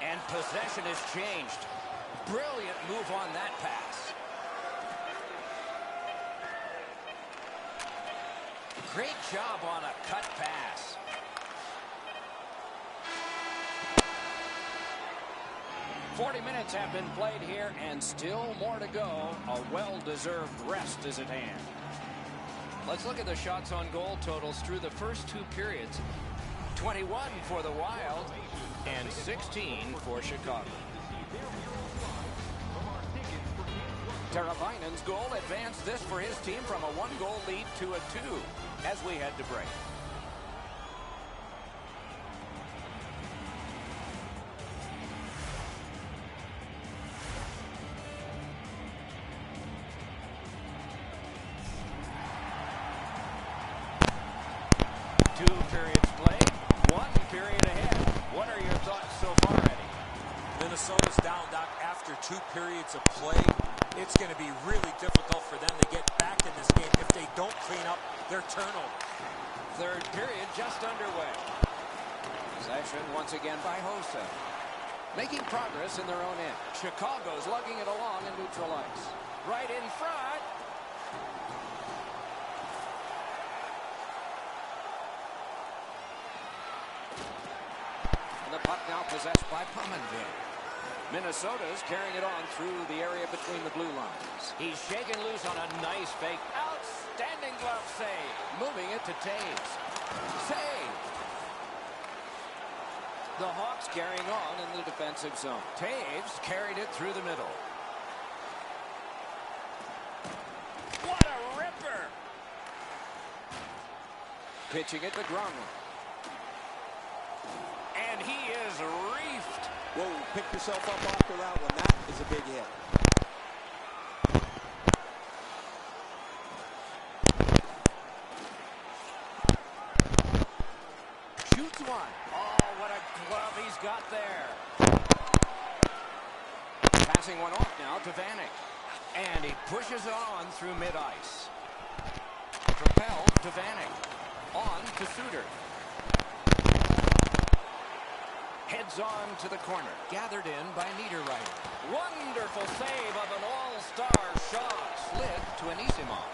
And possession has changed. Brilliant move on that pass. Great job on a cut pass. "40 minutes have been played here, and still more to go. A well-deserved rest is at hand." Let's look at the shots on goal totals through the first two periods. 21 for the Wild and 16 for Chicago. Teravainen's goal advanced this for his team from a 1-goal lead to a 2 as we head to break. Two periods played, one period ahead. What are your thoughts so far, Eddie? Minnesota's down, Doc, after 2 periods of play. It's going to be really difficult for them to get back in this game if they don't clean up their turnover. Third period just underway. Possession once again by Hossa. Making progress in their own end. Chicago's lugging it along in neutral ice. Right in front. And the puck now possessed by Pominville. Minnesota's carrying it on through the area between the blue lines. He's shaken loose on a nice fake. Outstanding glove save. Moving it to Taves. Save. The Hawks carrying on in the defensive zone. Taves carried it through the middle. What a ripper. Pitching it to Gromlin. And he is pick yourself up after that one. That is a big hit. Shoots one. Oh, what a glove he's got there. Passing one off now to Vanek. And he pushes it on through mid-ice. Propelled to Vanek. On to Suter. Heads on to the corner. Gathered in by Niederreiter. Wonderful save of an all-star shot. Slid to Anisimov.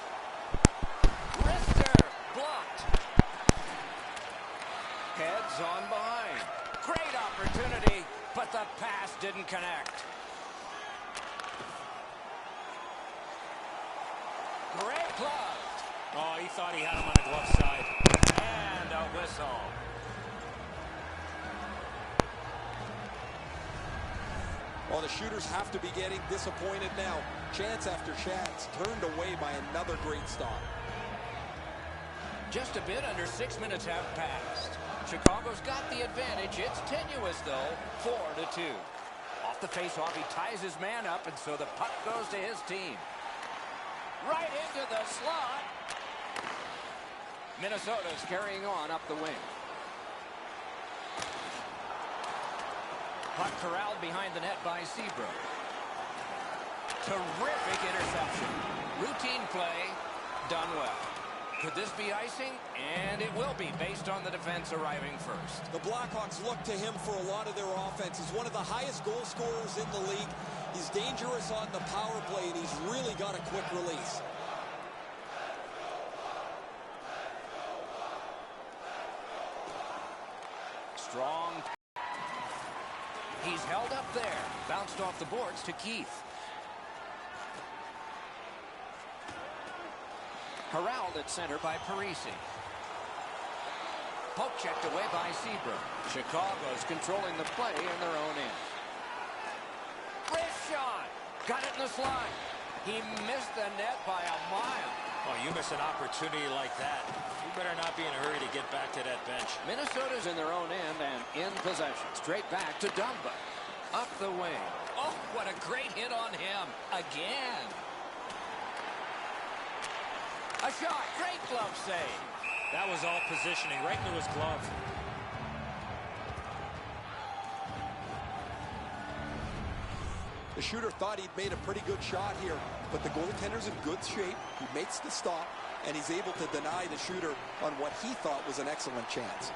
Wrister blocked. Heads on behind. Great opportunity, but the pass didn't connect. Great glove. Oh, he thought he had him on the glove side. And a whistle. Well, the shooters have to be getting disappointed now. Chance after chance, turned away by another great stop. Just a bit under 6 minutes have passed. Chicago's got the advantage. It's tenuous, though. 4-2. Off the face-off, he ties his man up, and so the puck goes to his team. Right into the slot. Minnesota's carrying on up the wing. Puck corralled behind the net by Seabrook. Terrific interception. Routine play, done well. Could this be icing? And it will be, based on the defense arriving first. The Blackhawks look to him for a lot of their offense. He's one of the highest goal scorers in the league. He's dangerous on the power play, and he's really got a quick release. Strong. He's held up there. Bounced off the boards to Keith. Corralled at center by Parisi. Poke checked away by Seabrook. Chicago's controlling the play in their own end. Wrist shot. Got it in the slot. He missed the net by a mile. Oh, you miss an opportunity like that. You better not be in a hurry to get back to that bench. Minnesota's in their own end and in possession. Straight back to Dumba. Up the wing. Oh, what a great hit on him. Again. A shot. Great glove save. That was all positioning right into his glove. The shooter thought he'd made a pretty good shot here, but the goaltender's in good shape. He makes the stop, and he's able to deny the shooter on what he thought was an excellent chance.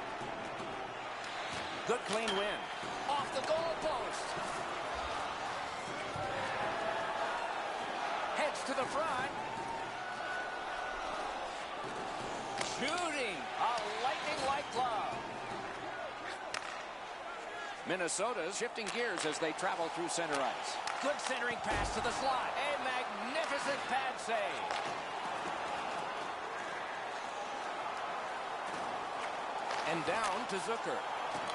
Good clean win. Off the goal post. Heads to the front. Shooting. A lightning-like glove. Minnesota's shifting gears as they travel through center ice. Good centering pass to the slot. A magnificent pad save. And down to Zucker.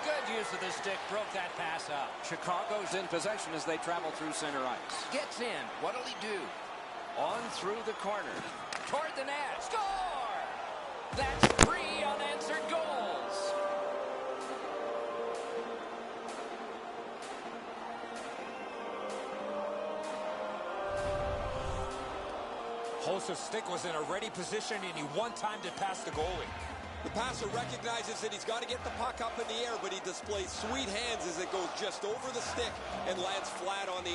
Good use of the stick. Broke that pass up. Chicago's in possession as they travel through center ice. Gets in. What'll he do? On through the corner. Toward the net. Score! That's 3 unanswered goals. Hosa's stick was in a ready position, and he one time to pass the goalie. The passer recognizes that he's got to get the puck up in the air, but he displays sweet hands as it goes just over the stick and lands flat on the...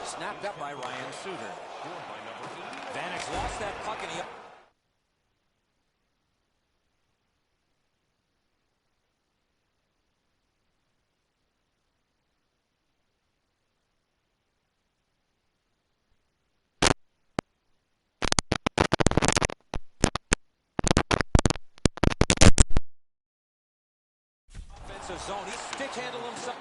Snapped up by Ryan Suter. Vanek's lost that puck, and he... defensive zone. He stick handled himself.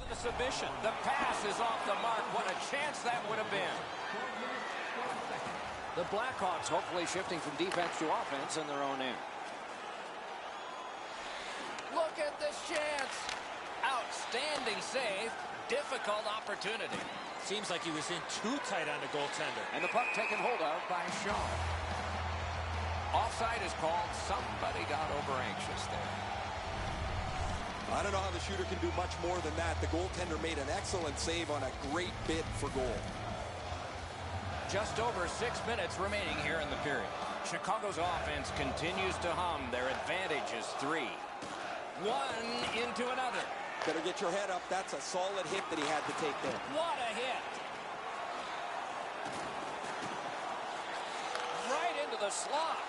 The submission. The pass is off the mark. What a chance that would have been. The Blackhawks hopefully shifting from defense to offense in their own end. Look at this chance. Outstanding save. Difficult opportunity. Seems like he was in too tight on the goaltender. And the puck taken hold of by Shaw. Offside is called. Somebody got over anxious there. I don't know how the shooter can do much more than that. The goaltender made an excellent save on a great bid for goal. Just over 6 minutes remaining here in the period. Chicago's offense continues to hum. Their advantage is 3. One into another. Better get your head up. That's a solid hit that he had to take there. What a hit. Right into the slot.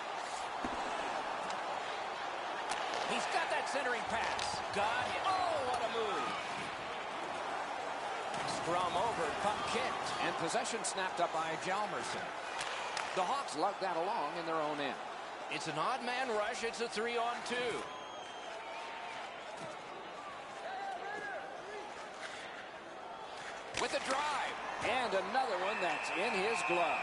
He's got that centering pass. Got it. Oh, what a move. Scrum over, puck kicked, and possession snapped up by Hjalmarsson. The Hawks lug that along in their own end. It's an odd man rush. It's a 3-on-2. With a drive, and another one that's in his glove.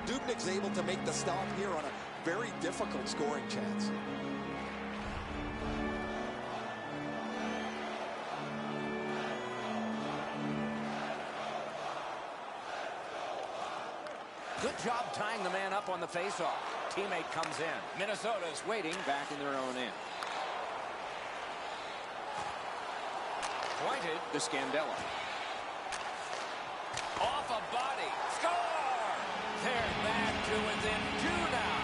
Dubnyk's able to make the stop here on a very difficult scoring chance. Good job tying the man up on the faceoff. Teammate comes in. Minnesota's waiting back in their own end. Pointed to Scandella. Off a body. Score! They're back to within 2 now.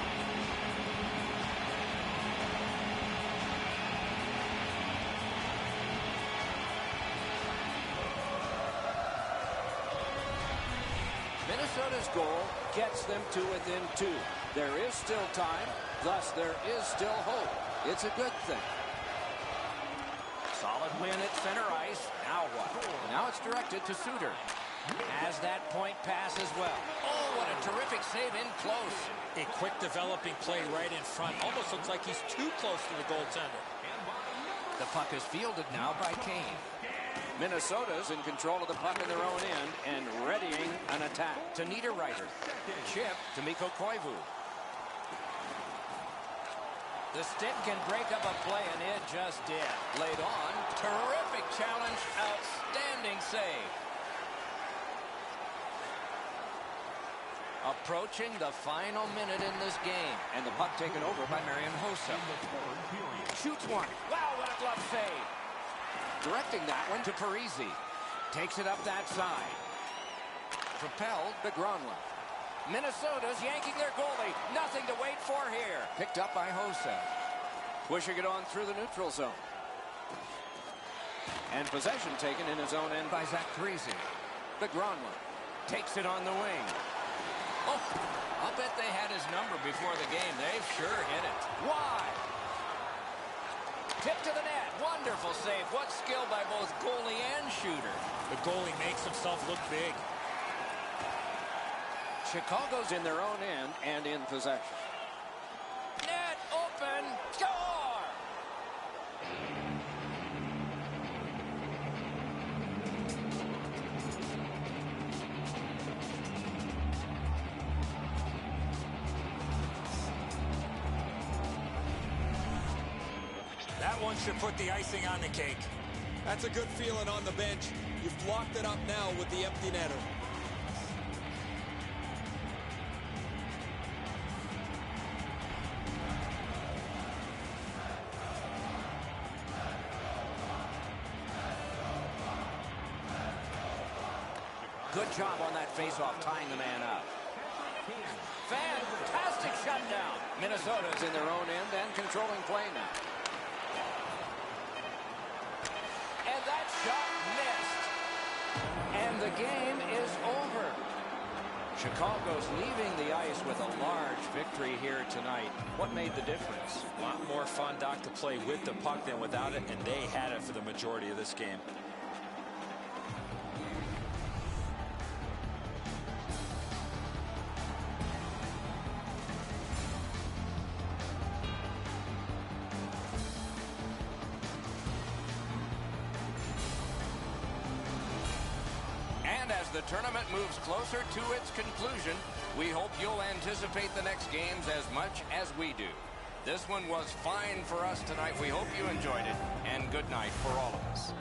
Minnesota's goal gets them to within 2. There is still time, thus there is still hope. It's a good thing. Solid win at center ice. Now what? Now it's directed to Suter. Has that point pass as well. Oh, what a terrific save in close. A quick developing play right in front. Almost looks like he's too close to the goaltender. The puck is fielded now by Kane. Minnesota's in control of the puck in their own end and readying an attack to Niederreiter. Chip to Mikko Koivu. The stick can break up a play, and it just did. Laid on. Terrific challenge. Outstanding save. Approaching the final minute in this game. And the puck taken over by Marian Hossa. Shoots one. Wow, what a glove save. Directing that one to Parisi. Takes it up that side. Propelled to Granlund. Minnesota's yanking their goalie. Nothing to wait for here. Picked up by Hossa. Pushing it on through the neutral zone. And possession taken in his own end by Zach Parisi. The Granlund takes it on the wing. Oh, I'll bet they had his number before the game. They've sure hit it. Wide. Tip to the net. Wonderful save. What skill by both goalie and shooter. The goalie makes himself look big. Chicago's in their own end and in possession. That one should put the icing on the cake. That's a good feeling on the bench. You've locked it up now with the empty netter. Good job on that faceoff, tying the man up. Fantastic shutdown. Minnesota's in their own end and controlling play now. And that shot missed. And the game is over. Chicago's leaving the ice with a large victory here tonight. What made the difference? A lot more fun, Doc, to play with the puck than without it, and they had it for the majority of this game. As the tournament moves closer to its conclusion, we hope you'll anticipate the next games as much as we do. This one was fine for us tonight. We hope you enjoyed it, and good night for all of us.